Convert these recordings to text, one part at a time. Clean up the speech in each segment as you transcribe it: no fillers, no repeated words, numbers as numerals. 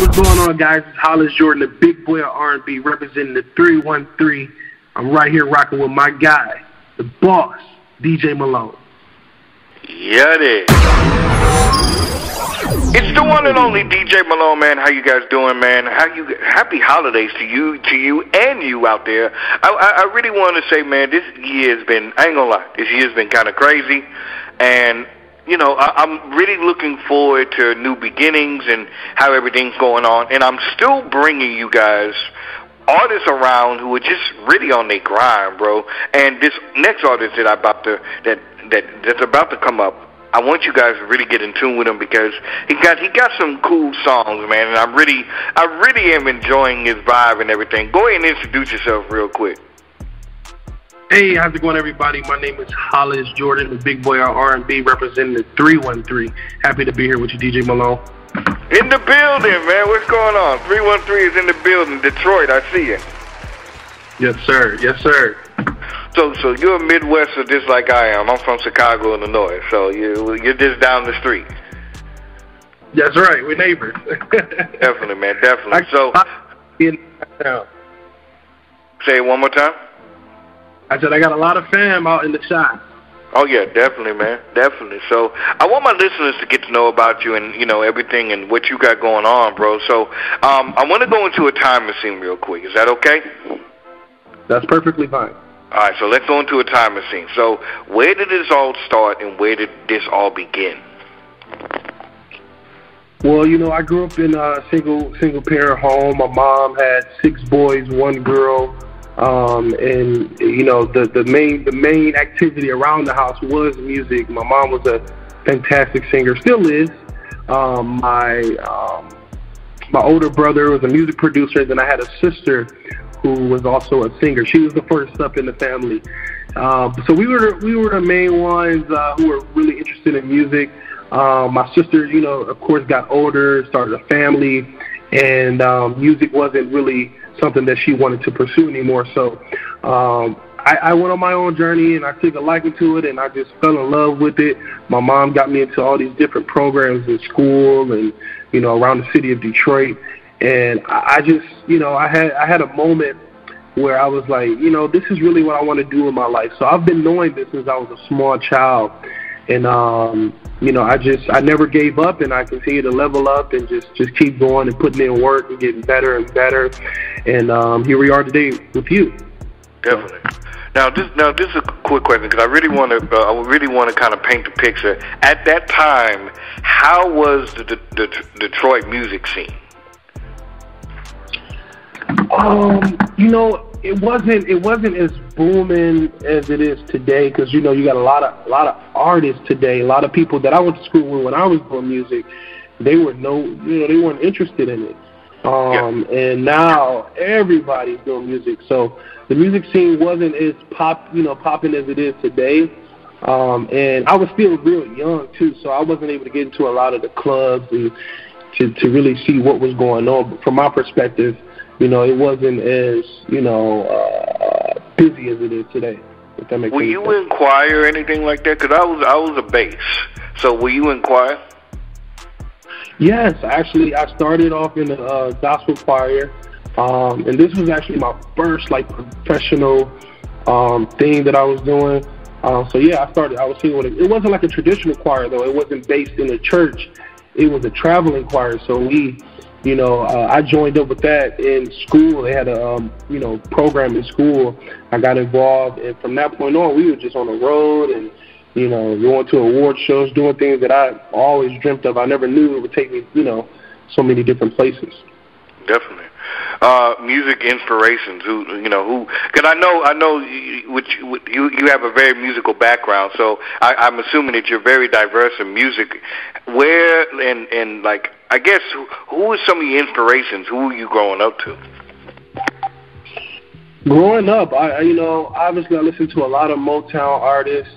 What's going on, guys? It's Hollis Jordan, the big boy of R&B, representing the 313. I'm right here rocking with my guy, the boss, DJ Malone. Yeah, it is. It's the one and only DJ Malone, man. How you guys doing, man? Happy holidays to you and you out there. I really want to say, man, this year has been, I ain't gonna lie, this year's been kind of crazy. And, you know, I'm really looking forward to new beginnings and how everything's going on. And I'm still bringing you guys artists around who are just really on their grind, bro. And this next artist that that's about to come up, I want you guys to really get in tune with him because he got some cool songs, man. And I really am enjoying his vibe and everything. Go ahead and introduce yourself real quick. Hey, how's it going, everybody? My name is Hollis Jordan, the big boy of R&B, representing the 313. Happy to be here with you, DJ Malone. In the building, man. What's going on? 313 is in the building. Detroit, I see you. Yes, sir. Yes, sir. So you're a Midwester just like I am. I'm from Chicago, Illinois. So you're just down the street. That's right. We're neighbors. Definitely, man. Definitely. Say it one more time. I said I got a lot of fam out in the shop. Oh, yeah, definitely, man. Definitely. So I want my listeners to get to know about you and, you know, everything and what you got going on, bro. So I want to go into a time machine real quick. Is that okay? That's perfectly fine. All right, so let's go into a time machine. So where did this all start and where did this all begin? Well, you know, I grew up in a single parent home. My mom had 6 boys, 1 girl. And you know, the main activity around the house was music. My mom was a fantastic singer, still is. My older brother was a music producer, and then I had a sister who was also a singer. She was the first up in the family. So we were the main ones who were really interested in music. My sister, you know, of course, got older, started a family, and music wasn't really something that she wanted to pursue anymore. So I went on my own journey, and I took a liking to it, and I just fell in love with it. My mom got me into all these different programs in school and, you know, around the city of Detroit. And I just, you know, I had a moment where I was like, you know, this is really what I want to do in my life. So I've been knowing this since I was a small child. And, you know, I never gave up, and I continued to level up and just keep going and putting in work and getting better and better. And here we are today with you. Definitely. Now this is a quick question because I really want to kind of paint the picture. At that time, how was the Detroit music scene? You know, it wasn't as booming as it is today, because, you know, you got a lot of artists today. A lot of people that I went to school with when I was doing music, they weren't interested in it. And now everybody's doing music. So the music scene wasn't as popping as it is today. And I was still real young too, so I wasn't able to get into a lot of the clubs and to really see what was going on. But from my perspective, you know, it wasn't as, you know, busy as it is today. If that makes sense. Were you in choir or anything like that? Because I was a bass. So were you in choir? Yes, actually, I started off in a gospel choir, and this was actually my first professional thing that I was doing. So yeah, I was singing with it. It wasn't like a traditional choir though. It wasn't based in a church. It was a traveling choir. So I joined up with that in school. They had a program in school. I got involved, and from that point on, we were just on the road and, you know, going to award shows, doing things that I always dreamt of. I never knew it would take me, you know, so many different places. Definitely. Music inspirations. Because I know you have a very musical background, so I'm assuming that you're very diverse in music. Where and I guess who are some of your inspirations? Who are you growing up to? Growing up, obviously I listened to a lot of Motown artists.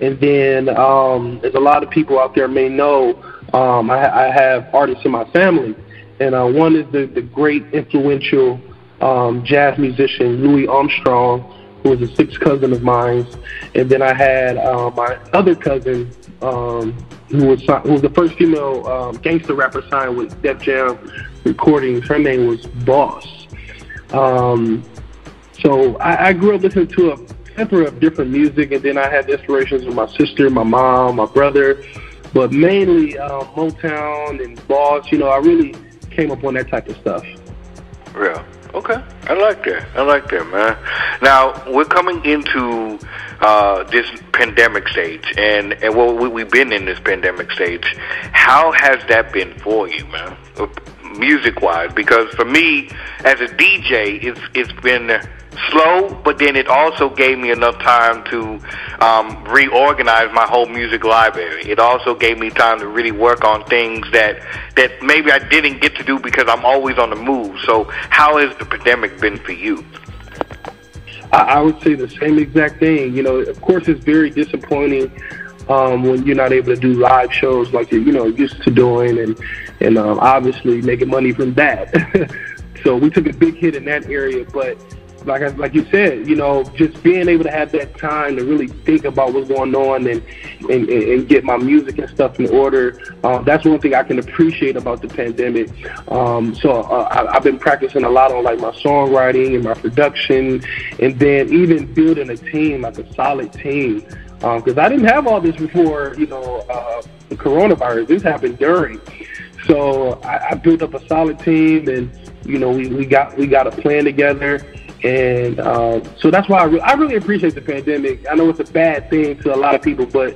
And then as a lot of people out there may know, I have artists in my family. And one is the great influential jazz musician Louis Armstrong, who was a sixth cousin of mine. And then I had my other cousin, who was the first female gangster rapper signed with Def Jam Recordings. Her name was Boss. So I grew up listening to a plethora of different music, and then I had inspirations with my sister, my mom, my brother, but mainly Motown and Boss. I really came up on that type of stuff. Yeah. Okay. I like that, man. Now, we're coming into this pandemic stage, and well, we've been in this pandemic stage. How has that been for you, man, music-wise? Because for me, as a DJ, it's been slow, but then it also gave me enough time to reorganize my whole music library. It also gave me time to really work on things that maybe I didn't get to do because I'm always on the move. So how has the pandemic been for you? I would say the same exact thing. Of course, it's very disappointing when you're not able to do live shows like you're used to doing, and obviously making money from that. So we took a big hit in that area, but like you said, just being able to have that time to really think about what's going on and get my music and stuff in order, that's one thing I can appreciate about the pandemic. So I've been practicing a lot on like my songwriting and my production, and then even building a team, like a solid team, because I didn't have all this before, the coronavirus. This happened during. So I built up a solid team, and we got a plan together. And so that's why I really appreciate the pandemic. I know it's a bad thing to a lot of people, but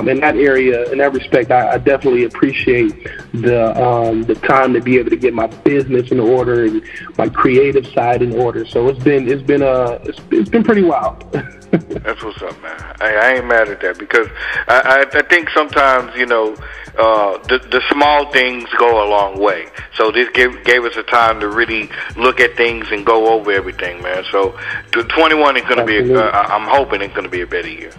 in that area, in that respect, I definitely appreciate the time to be able to get my business in order and my creative side in order. So it's been pretty wild. That's what's up, man. I ain't mad at that, because I think sometimes the small things go a long way. So this gave us a time to really look at things and go over everything, man. So 21 is going to be, I'm hoping it's going to be a better year.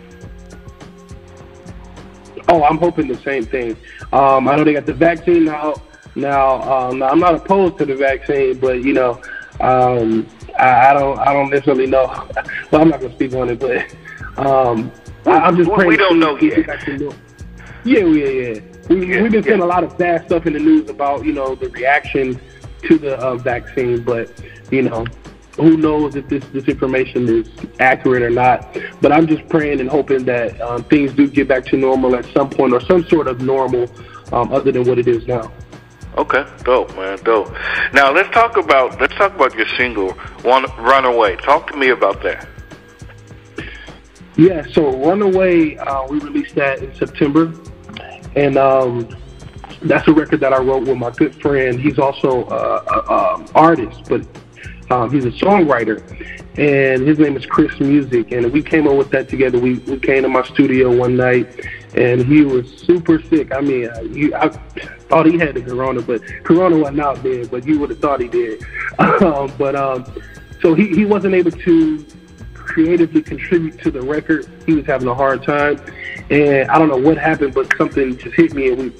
Oh, I'm hoping the same thing. I know they got the vaccine now. I'm not opposed to the vaccine, but I don't necessarily know. Well, I'm not going to speak on it, but I'm just praying. We don't know yet. Yeah. We've been seeing a lot of bad stuff in the news about, the reaction to the vaccine, but, who knows if this information is accurate or not. But I'm just praying and hoping that things do get back to normal at some point, or some sort of normal other than what it is now. Okay, dope, man, dope. Now let's talk about your single, "Runaway." Talk to me about that. Yeah, so "Runaway," we released that in September, and that's a record that I wrote with my good friend. He's also an artist, but he's a songwriter, and his name is Chris Music, and we came up with that together. We came to my studio one night, and he was super sick. I mean, I thought he had the corona, but corona wasn't out there, but you would have thought he did. So he wasn't able to creatively contribute to the record. He was having a hard time, and I don't know what happened, but something just hit me, and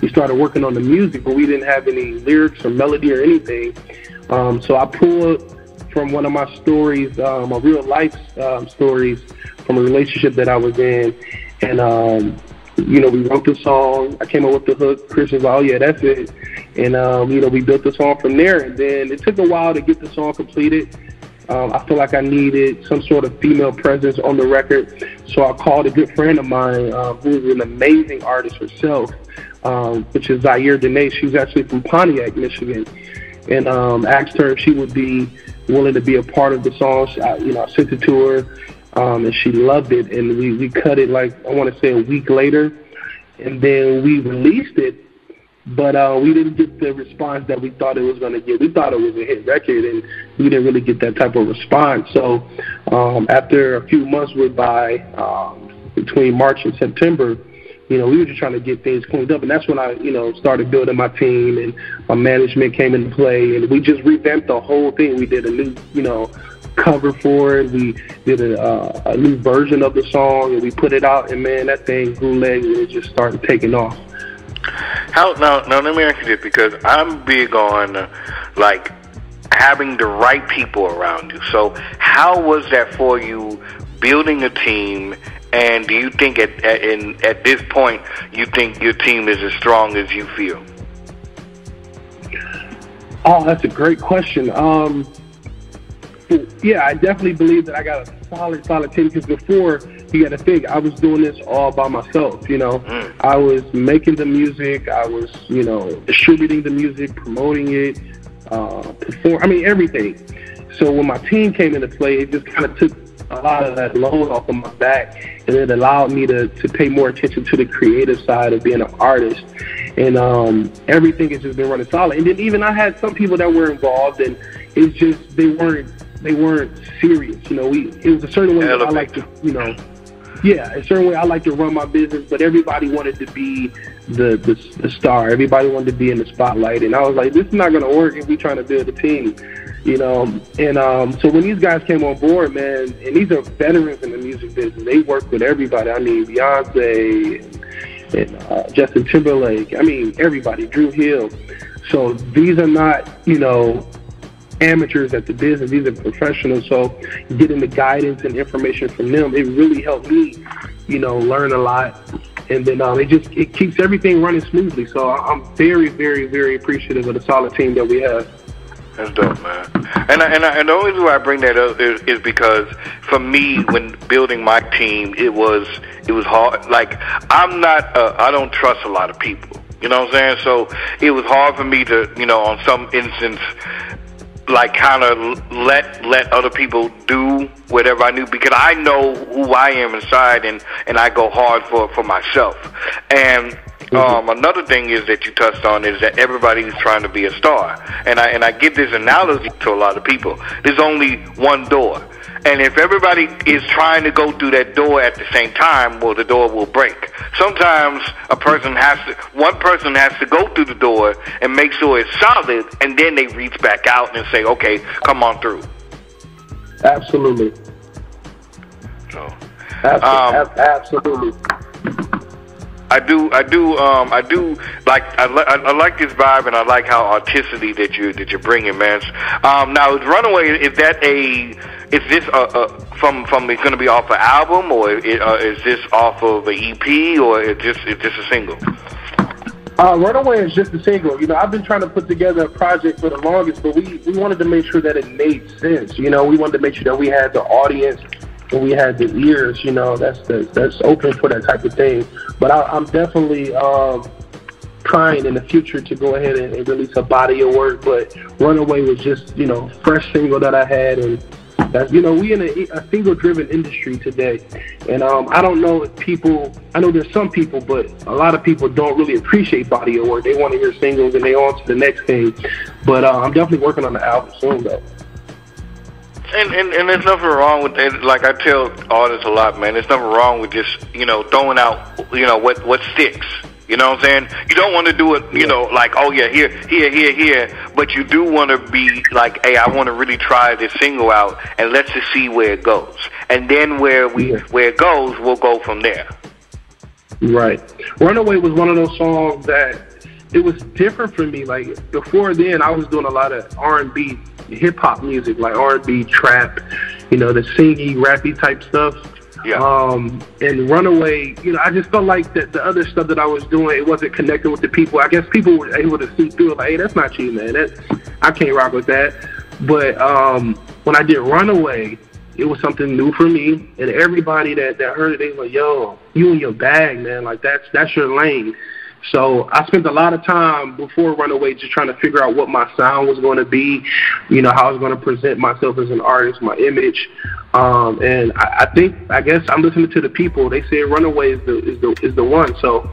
we started working on the music, but we didn't have any lyrics or melody or anything. So I pulled from one of my stories, my real life stories from a relationship that I was in, and we wrote the song. I came up with the hook. Chris was like, "Oh yeah, that's it," and we built the song from there. And then it took a while to get the song completed. I feel like I needed some sort of female presence on the record, so I called a good friend of mine who is an amazing artist herself, which is Zaire Dene. She's actually from Pontiac, Michigan, and asked her if she would be willing to be a part of the song. I sent it to her, and she loved it, and we cut it like, I want to say, a week later, and then we released it, but we didn't get the response that we thought it was going to get. We thought it was a hit record, and we didn't really get that type of response. So after a few months went by, between March and September, we were just trying to get things cleaned up, and that's when I, started building my team, and my management came into play, and we just revamped the whole thing. We did a new, cover for it. We did a new version of the song, and we put it out, and man, that thing grew legs, and it just started taking off. Now let me ask you this, because I'm big on having the right people around you. So how was that for you, building a team And do you think at this point you think your team is as strong as you feel? Oh, that's a great question. Yeah, I definitely believe that I got a solid team, because before, you got to think, I was doing this all by myself, you know. I was making the music, I was, you know, distributing the music, promoting it, everything. So when my team came into play, it just kind of took a lot of that load off of my back, and it allowed me to pay more attention to the creative side of being an artist. And everything has just been running solid. And then even I had some people that were involved, and it's just they weren't serious. You know, it was a certain way that I like to, you know, a certain way I like to run my business, but everybody wanted to be the star. Everybody wanted to be in the spotlight, and I was like, this is not going to work if we're trying to build a team. You know, and so when these guys came on board, man, and these are veterans in the music business, they work with everybody. I mean, Beyonce and Justin Timberlake. I mean, everybody, Drew Hill. So these are not, you know, amateurs at the business. These are professionals. So getting the guidance and information from them, it really helped me, you know, learn a lot. And then it keeps everything running smoothly. So I'm very, very, very appreciative of the solid team that we have. That's dope, man. And the only reason why I bring that up is because for me, when building my team, it was hard. Like, I don't trust a lot of people. You know what I'm saying? So it was hard for me to, you know, on some instance, like kind of let other people do whatever I knew, because I know who I am inside, and I go hard for myself. And another thing is that you touched on is that everybody's trying to be a star, and I give this analogy to a lot of people. There's only one door, and if everybody is trying to go through that door at the same time, well, the door will break. Sometimes one person has to go through the door and make sure it's solid, and then they reach back out and say, okay, come on through. Absolutely. So, absolutely. I do like I like this vibe, and I like how artistically that you're bringing, man. Now, is Runaway, is this from it's going to be off an album, or is this off of an EP, or is this a single? Runaway is just a single. You know, I've been trying to put together a project for the longest, but we wanted to make sure that it made sense. You know, we wanted to make sure that we had the audience and we had the ears, you know, that's open for that type of thing. But I'm definitely trying in the future to go ahead and release a body of work. But Runaway was just, you know, fresh single that I had, and that's, you know, we in a single-driven industry today. And I don't know if people, I know there's some people, but a lot of people don't really appreciate body of work. They want to hear singles and they on to the next thing. But I'm definitely working on the album soon, though. And there's nothing wrong with it. Like I tell artists a lot, man, there's nothing wrong with just, you know, throwing out, you know, what sticks. You know what I'm saying? You don't want to do it, you know, like, oh yeah, here, but you do want to be like, hey, I want to really try this single out, and let's just see where it goes. And then where it goes, we'll go from there. Right. Runaway was one of those songs that it was different for me. Like before then, I was doing a lot of R&B, hip hop music, like R&B, trap, you know, the singy, rappy type stuff. Yeah. And Runaway, you know, I just felt like that the other stuff that I was doing, it wasn't connecting with the people. I guess people were able to see through it, like, hey, that's not you, man. I can't rock with that. But when I did Runaway, it was something new for me, and everybody that heard it, they were like, yo, you in your bag, man. Like that's your lane. So I spent a lot of time before Runaway just trying to figure out what my sound was going to be, you know, how I was going to present myself as an artist, my image. And I guess I'm listening to the people. They say Runaway is the one. So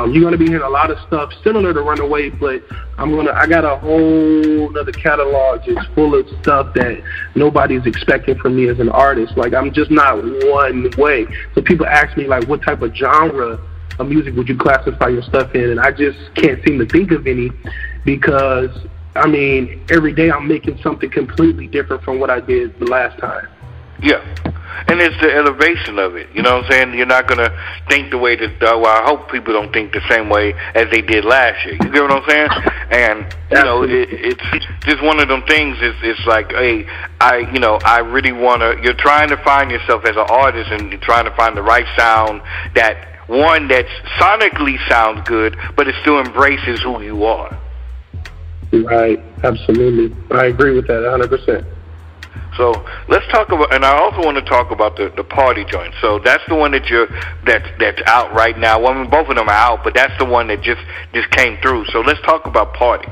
you're going to be hearing a lot of stuff similar to Runaway, but I got a whole other catalog just full of stuff that nobody's expecting from me as an artist. Like, I'm just not one way. So people ask me, like, what type of genre of music would you classify your stuff in? And I just can't seem to think of any, because, I mean, every day I'm making something completely different from what I did the last time. Yeah. And it's the elevation of it. You know what I'm saying? You're not going to think the way that, well, I hope people don't think the same way as they did last year. You get what I'm saying? And, you know, it's just one of them things. It's like, hey, I really want to, you're trying to find yourself as an artist, and you're trying to find the right sound that sonically sounds good, but it still embraces who you are. Right, absolutely. I agree with that 100%. So let's talk about, and I also want to talk about the party joint. So that's the one that's out right now. Well, I mean, both of them are out, but that's the one that just came through. So let's talk about Party.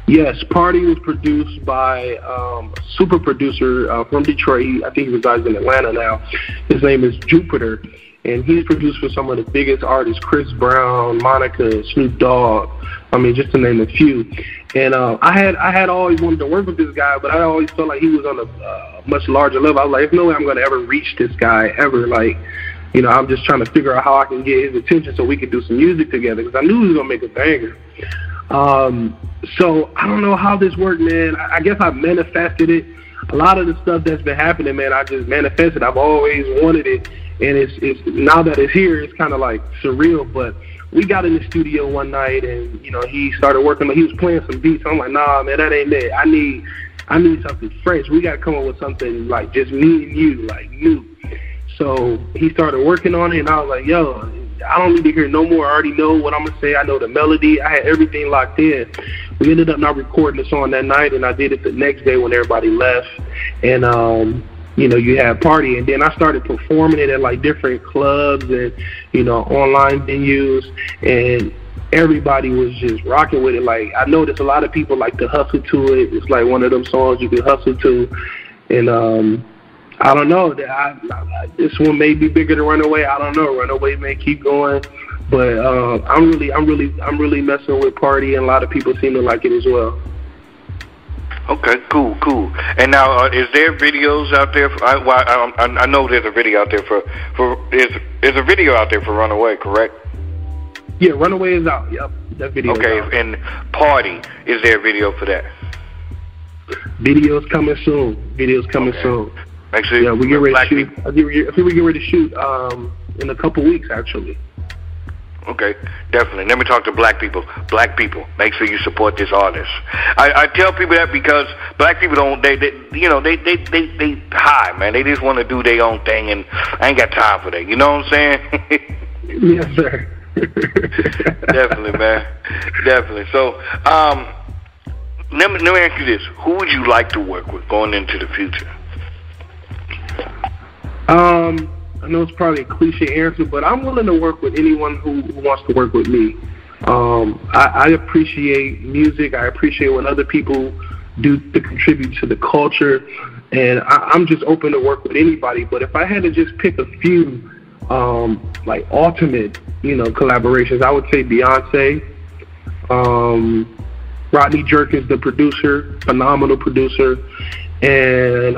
Yes, Party was produced by a super producer from Detroit. I think he resides in Atlanta now. His name is Jupiter, and he's produced for some of the biggest artists: Chris Brown, Monica, Snoop Dogg. I mean, just to name a few. And I had always wanted to work with this guy, but I always felt like he was on a much larger level. I was like, there's no way I'm going to ever reach this guy ever. Like, you know, I'm just trying to figure out how I can get his attention so we could do some music together, because I knew he was going to make a banger. So I don't know how this worked, man. I guess I manifested it. A lot of the stuff that's been happening, man, I just manifested. I've always wanted it, and it's now that it's here, it's kind of like surreal. But we got in the studio one night, and you know, he started working. He was playing some beats. I'm like, nah, man, that ain't it. I need something fresh. We got to come up with something like just me and you, like new. So he started working on it, and I was like, yo, I don't need to hear no more. I already know what I'm gonna say. I know the melody. I had everything locked in. We ended up not recording the song that night, and I did it the next day when everybody left. And you know, you had Party, and then I started performing it at like different clubs and, you know, online venues, and everybody was just rocking with it. Like, I noticed a lot of people like to hustle to it. It's like one of them songs you can hustle to, and I don't know. This one may be bigger than Runaway. I don't know. Runaway may keep going, but I'm really messing with Party, and a lot of people seem to like it as well. Okay, cool. And now, is there videos out there? I know there's a video out there there's a video out there for Runaway, correct? Yeah, Runaway is out. Yep, that video. Okay, is out. And Party, is there a video for that? Videos coming soon. Soon. Make sure. Yeah, we get ready to shoot. I think we get ready to shoot in a couple weeks, actually. Okay, definitely. Let me talk to black people. Black people, make sure you support this artist. I tell people that because black people don't, they high, man. They just want to do their own thing, and I ain't got time for that. You know what I'm saying? Yes, sir. Definitely, man. Definitely. So, let me ask you this: who would you like to work with going into the future? I know it's probably a cliche answer, but I'm willing to work with anyone who wants to work with me. I appreciate music. I appreciate what other people do to contribute to the culture, and I'm just open to work with anybody. But if I had to just pick a few, like ultimate, you know, collaborations, I would say Beyonce. Rodney Jerkins, the producer, phenomenal producer, and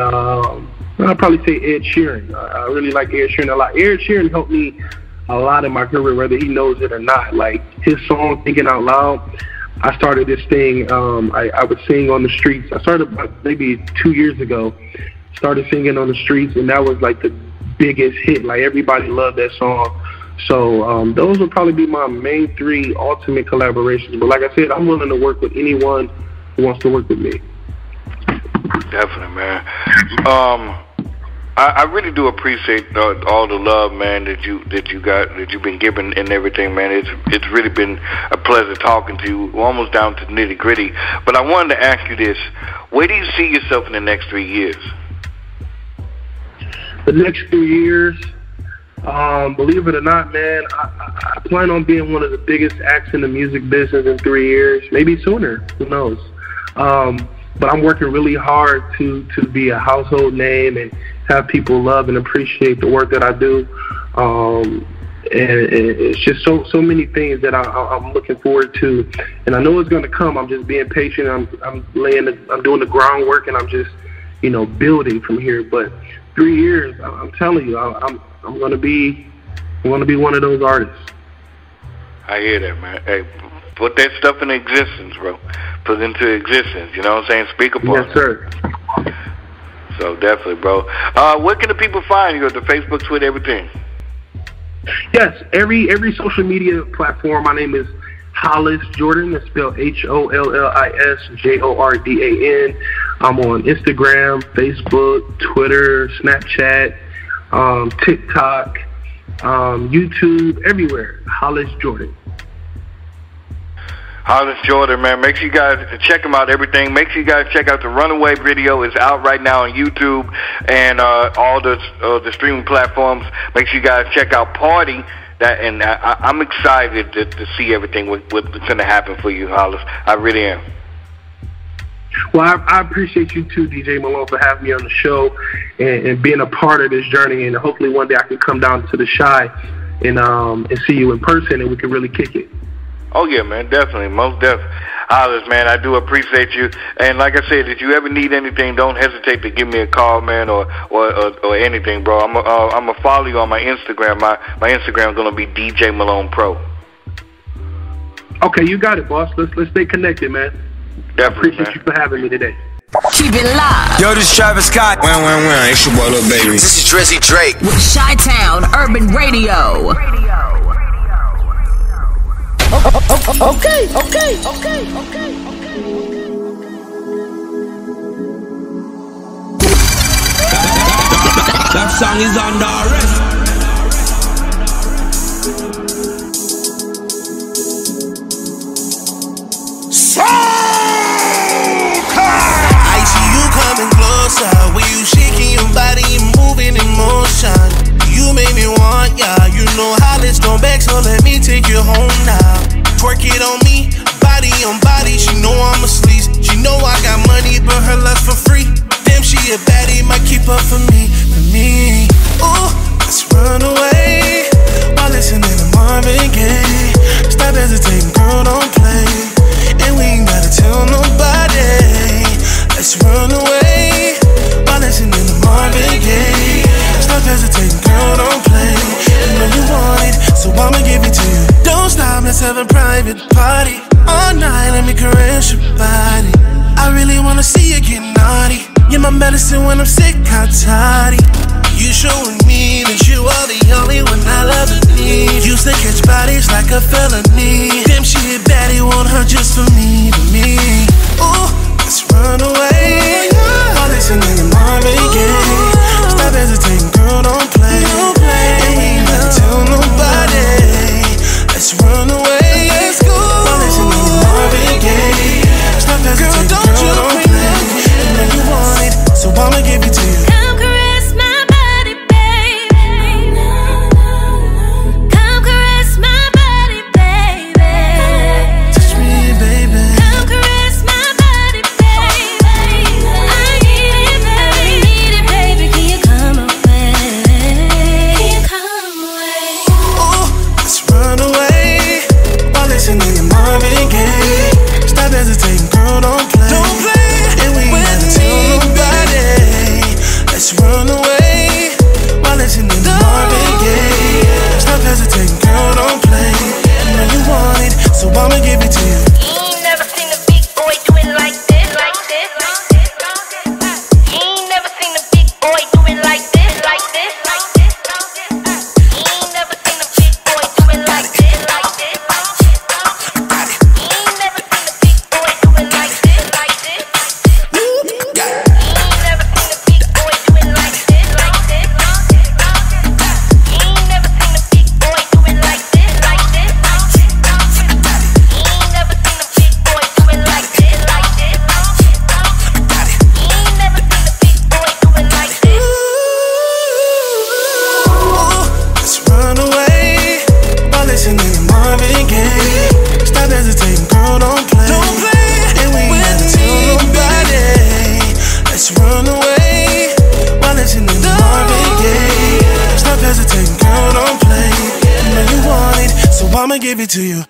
I'd probably say Ed Sheeran. I really like Ed Sheeran a lot. Ed Sheeran helped me a lot in my career, whether he knows it or not. Like his song, Thinking Out Loud, I started this thing. I would sing on the streets. I started maybe 2 years ago. Started singing on the streets, and that was like the biggest hit. Like everybody loved that song. So those would probably be my main three ultimate collaborations. But like I said, I'm willing to work with anyone who wants to work with me. Definitely, man. I really do appreciate all the love, man, that you've been given and everything, man. It's really been a pleasure talking to you. We're almost down to nitty gritty, but I wanted to ask you this: where do you see yourself in the next 3 years? The next 3 years, believe it or not, man, I plan on being one of the biggest acts in the music business in 3 years, maybe sooner. Who knows? But I'm working really hard to be a household name and have people love and appreciate the work that I do. And it's just so many things that I'm looking forward to, and I know it's going to come. I'm just being patient. I'm doing the groundwork, and I'm just, you know, building from here. But 3 years, I'm telling you, I'm going to be one of those artists. I hear that, man. Hey, put that stuff in existence, bro. Put it into existence. You know what I'm saying? Speak upon it. Yes, sir. So definitely, bro. Where can the people find you? The Facebook, Twitter, everything? Yes, every social media platform. My name is Hollis Jordan. It's spelled HOLLISJORDAN. I'm on Instagram, Facebook, Twitter, Snapchat, TikTok, YouTube, everywhere. Hollis Jordan. Hollis Jordan, man. Make sure you guys check him out, everything. Make sure you guys check out the Runaway video. It's out right now on YouTube and all the streaming platforms. Make sure you guys check out Party. I'm excited to see everything what's going to happen for you, Hollis. I really am. Well, I appreciate you too, DJ Malone, for having me on the show and being a part of this journey. And hopefully one day I can come down to the Chi and see you in person and we can really kick it. Oh, yeah, man, definitely, most definitely. Hollis, man, I do appreciate you. And like I said, if you ever need anything, don't hesitate to give me a call, man, or anything, bro. I'm going to follow you on my Instagram. My Instagram is going to be DJ Malone Pro. Okay, you got it, boss. Let's stay connected, man. Definitely, I appreciate you for having me today. Keep it live. Yo, this is Travis Scott. It's your boy, Lil Baby. This is Drizzy Drake. With Chi-Town Urban Radio. Okay. That song is under arrest. I see you coming closer. When you shaking your body and moving in motion, you make me want ya. You know how this don't back, so let me take you home now. Twerk it on me, body on body. She know I'm a sleaze. She know I got money, but her lust for free. Damn, she a baddie, might keep up for me. Ooh, let's run away while listening to Marvin Gaye. Stop hesitating, girl, don't play. And we ain't gotta tell nobody. Let's run away while listening to Marvin Gaye. Stop hesitating, girl, don't play. You know you want it, so I'ma give it to you. Don't stop, let's have a private party. All night, let me caress your body. I really wanna see you get naughty. You're my medicine when I'm sick, hot toddy. You showing me that you are the only one I love and need. Used to catch bodies like a felony. Damn, she a baddie, want her just for me, Ooh, let's run away while listening to Marvin Gaye. Stop hesitating, girl, don't play. And we ain't gotta tell nobody. Let's run away while listening to Marvin Gaye. Stop hesitating, girl, don't play. You know you want it, so I'ma give it to you. I'ma give it to you.